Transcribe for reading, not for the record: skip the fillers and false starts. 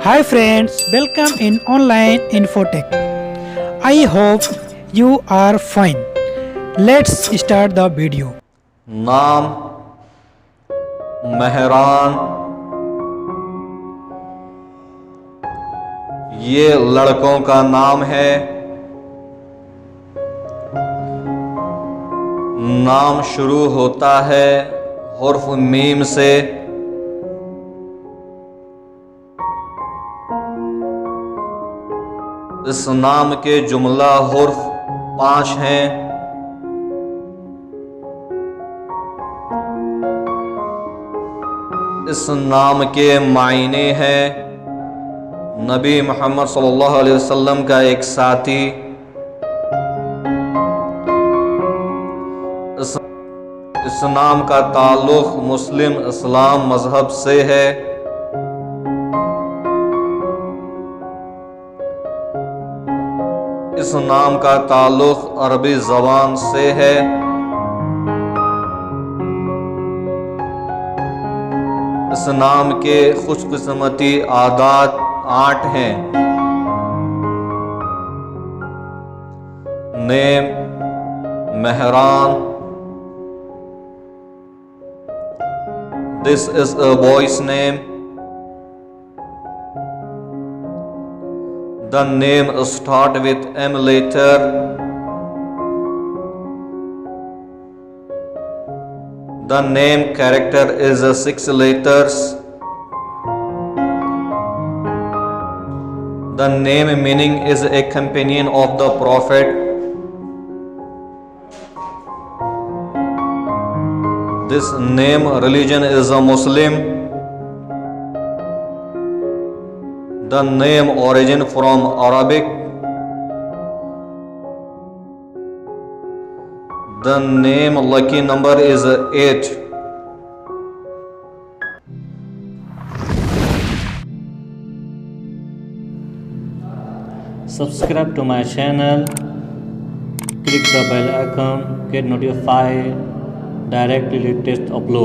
Hi friends, welcome in online Infotech. I hope you are fine. Let's start the video. नाम मेहरान, ये लड़कों का नाम है। नाम शुरू होता है हुर्फ मीम से। इस नाम के जुमला हुर्फ 5 हैं। इस नाम के मायने हैं नबी मोहम्मद सल्लल्लाहु अलैहि वसल्लम का एक साथी। इस नाम का ताल्लुक मुस्लिम इस्लाम मजहब से है। इस नाम का ताल्लुक अरबी ज़बान से है। इस नाम के खुशकिस्मती आदात 8 हैं। Name Mehran, this is a boy's name. The name start with M letter. The name character is 6 letters. The name meaning is a companion of the Prophet. This name religion is a Muslim. The name origin from Arabic. The name lucky number is 8. Subscribe to my channel, click the bell icon, get notified directly latest upload.